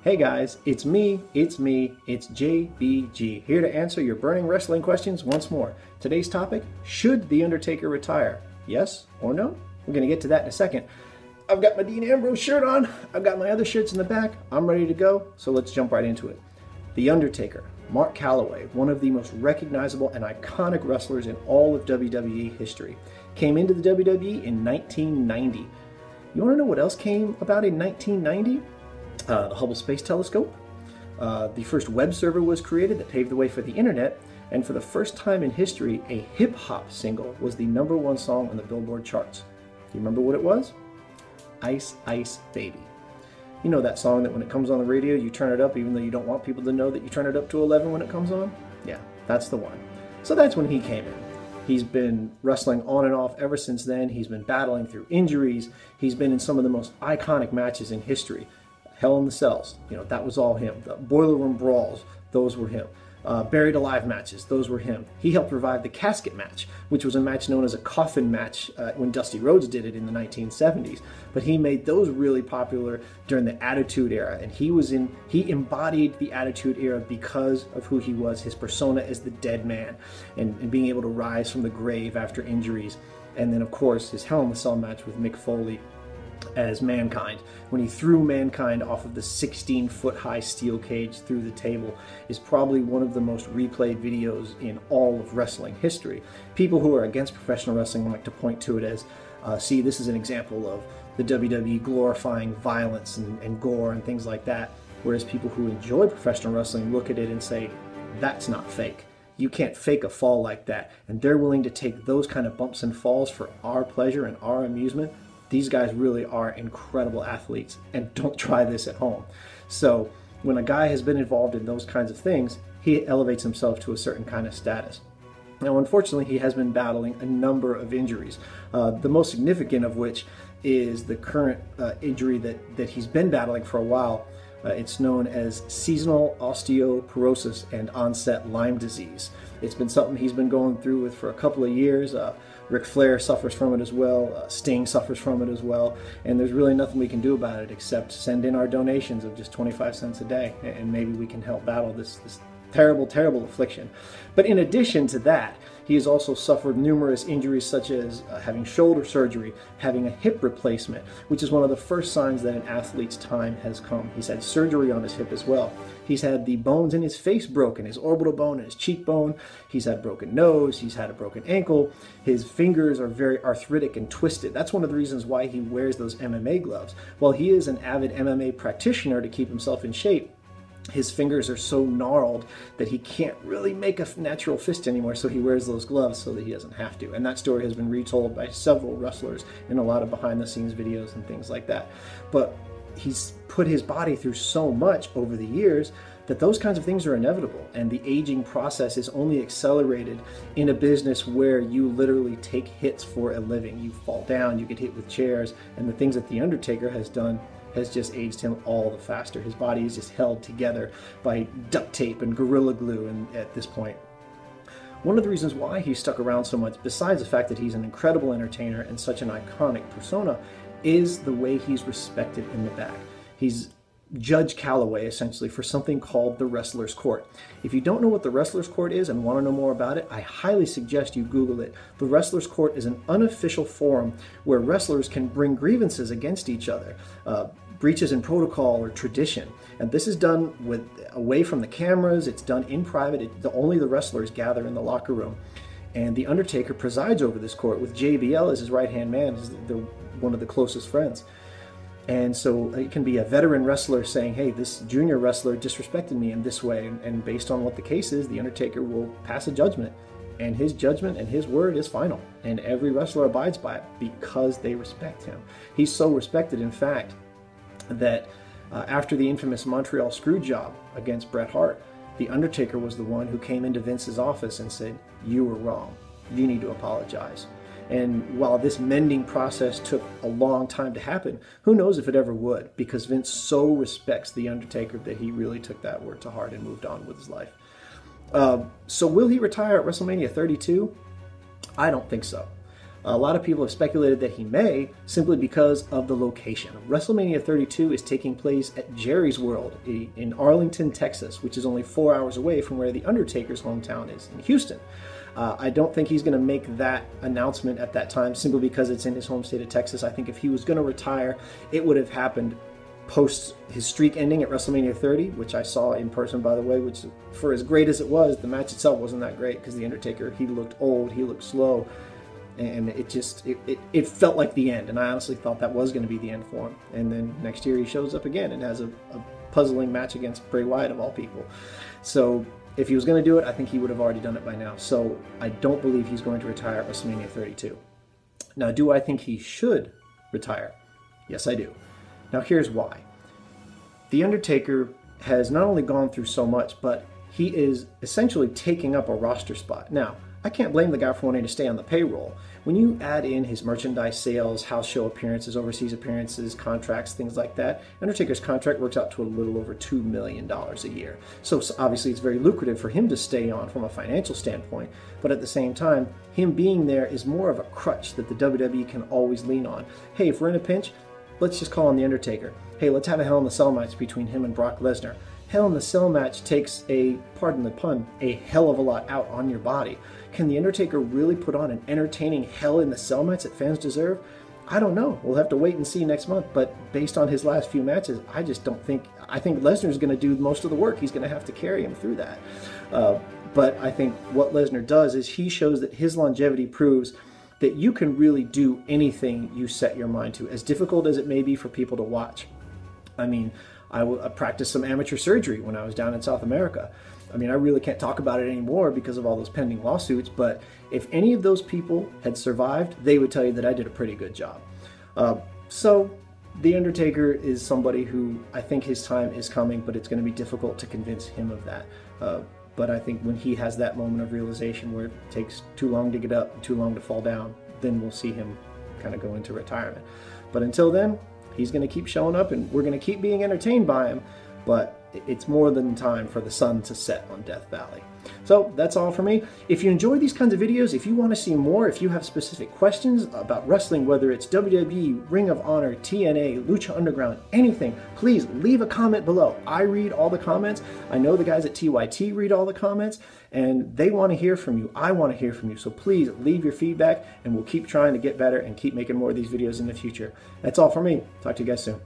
Hey guys, it's me, it's JBG, here to answer your burning wrestling questions once more. Today's topic, should The Undertaker retire? Yes or no? We're going to get to that in a second. I've got my Dean Ambrose shirt on, I've got my other shirts in the back, I'm ready to go, so let's jump right into it. The Undertaker, Mark Calaway, one of the most recognizable and iconic wrestlers in all of WWE history, came into the WWE in 1990. You want to know what else came about in 1990? The Hubble Space Telescope. The first web server was created that paved the way for the internet, and for the first time in history, a hip-hop single was the #1 song on the Billboard charts. Do you remember what it was? Ice Ice Baby. You know that song that when it comes on the radio, you turn it up even though you don't want people to know that you turn it up to 11 when it comes on? Yeah, that's the one. So that's when he came in. He's been wrestling on and off ever since then. He's been battling through injuries. He's been in some of the most iconic matches in history. Hell in the Cells, you know, that was all him. The Boiler Room Brawls, those were him. Buried Alive matches, those were him. He helped revive the Casket match, which was a match known as a coffin match when Dusty Rhodes did it in the 1970s. But he made those really popular during the Attitude Era, and he embodied the Attitude Era because of who he was, his persona as the Deadman, and being able to rise from the grave after injuries. And then, of course, his Hell in the Cell match with Mick Foley as Mankind, when he threw Mankind off of the 16-foot high steel cage through the table, is probably one of the most replayed videos in all of wrestling history. People who are against professional wrestling like to point to it as, see, this is an example of the WWE glorifying violence and gore and things like that, whereas people who enjoy professional wrestling look at it and say, that's not fake. You can't fake a fall like that. And they're willing to take those kind of bumps and falls for our pleasure and our amusement. These guys really are incredible athletes, and don't try this at home. So when a guy has been involved in those kinds of things, he elevates himself to a certain kind of status. Now, unfortunately, he has been battling a number of injuries, the most significant of which is the current injury that he's been battling for a while. It's known as seasonal osteoporosis and onset Lyme disease. It's been something he's been going through with for a couple of years. Ric Flair suffers from it as well. Sting suffers from it as well. And there's really nothing we can do about it except send in our donations of just 25 cents a day, and maybe we can help battle this terrible, terrible affliction. But in addition to that, he has also suffered numerous injuries, such as having shoulder surgery, having a hip replacement, which is one of the first signs that an athlete's time has come. He's had surgery on his hip as well. He's had the bones in his face broken, his orbital bone and his cheekbone. He's had a broken nose. He's had a broken ankle. His fingers are very arthritic and twisted. That's one of the reasons why he wears those MMA gloves. While he is an avid MMA practitioner to keep himself in shape, his fingers are so gnarled that he can't really make a natural fist anymore, so he wears those gloves so that he doesn't have to. And that story has been retold by several wrestlers in a lot of behind-the-scenes videos and things like that. But he's put his body through so much over the years that those kinds of things are inevitable, and the aging process is only accelerated in a business where you literally take hits for a living. You fall down, you get hit with chairs, and the things that The Undertaker has done has just aged him all the faster. His body is just held together by duct tape and Gorilla Glue and at this point. One of the reasons why he's stuck around so much, besides the fact that he's an incredible entertainer and such an iconic persona, is the way he's respected in the back. He's Judge Calaway, essentially, for something called the Wrestler's Court. If you don't know what the Wrestler's Court is and want to know more about it, I highly suggest you Google it. The Wrestler's Court is an unofficial forum where wrestlers can bring grievances against each other, breaches in protocol or tradition. And this is done away from the cameras. It's done in private. Only the wrestlers gather in the locker room. And The Undertaker presides over this court with JBL as his right-hand man, one of the closest friends. And so it can be a veteran wrestler saying, hey, this junior wrestler disrespected me in this way. And based on what the case is, The Undertaker will pass a judgment. And his judgment and his word is final. And every wrestler abides by it because they respect him. He's so respected, in fact, that after the infamous Montreal Screwjob against Bret Hart, The Undertaker was the one who came into Vince's office and said, you were wrong. You need to apologize. And while this mending process took a long time to happen, who knows if it ever would, because Vince so respects The Undertaker that he really took that word to heart and moved on with his life. So will he retire at WrestleMania 32? I don't think so. A lot of people have speculated that he may, simply because of the location. WrestleMania 32 is taking place at Jerry's World in Arlington, Texas, which is only 4 hours away from where The Undertaker's hometown is in Houston. I don't think he's going to make that announcement at that time simply because it's in his home state of Texas. I think if he was going to retire, it would have happened post his streak ending at WrestleMania 30, which I saw in person, by the way, which for as great as it was, the match itself wasn't that great because The Undertaker, he looked old, he looked slow, and it felt like the end, and I honestly thought that was going to be the end for him. And then next year he shows up again and has a puzzling match against Bray Wyatt of all people. So if he was going to do it, I think he would have already done it by now. So I don't believe he's going to retire at WrestleMania 32. Now, do I think he should retire? Yes, I do. Now, here's why. The Undertaker has not only gone through so much, but he is essentially taking up a roster spot. Now, I can't blame the guy for wanting to stay on the payroll. When you add in his merchandise sales, house show appearances, overseas appearances, contracts, things like that, Undertaker's contract works out to a little over $2 million a year. So obviously it's very lucrative for him to stay on from a financial standpoint, but at the same time, him being there is more of a crutch that the WWE can always lean on. Hey, if we're in a pinch, let's just call on The Undertaker. Hey, let's have a Hell in the Cell match between him and Brock Lesnar. Hell in the Cell match takes a, pardon the pun, a hell of a lot out on your body. Can The Undertaker really put on an entertaining Hell in the Cell match that fans deserve? I don't know. We'll have to wait and see next month, but based on his last few matches, I just don't think, I think Lesnar's going to do most of the work. He's going to have to carry him through that. But I think what Lesnar does is he shows that his longevity proves that you can really do anything you set your mind to, as difficult as it may be for people to watch. I mean, I practiced some amateur surgery when I was down in South America. I mean, I really can't talk about it anymore because of all those pending lawsuits, but if any of those people had survived, they would tell you that I did a pretty good job. So The Undertaker is somebody who I think his time is coming, but it's going to be difficult to convince him of that. But I think when he has that moment of realization where it takes too long to get up and too long to fall down, then we'll see him kind of go into retirement. But until then, he's going to keep showing up and we're going to keep being entertained by him, but it's more than time for the sun to set on Death Valley. So that's all for me. If you enjoy these kinds of videos, if you want to see more, if you have specific questions about wrestling, whether it's WWE, Ring of Honor, TNA, Lucha Underground, anything, please leave a comment below. I read all the comments. I know the guys at TYT read all the comments, and they want to hear from you. I want to hear from you. So please leave your feedback, and we'll keep trying to get better and keep making more of these videos in the future. That's all for me. Talk to you guys soon.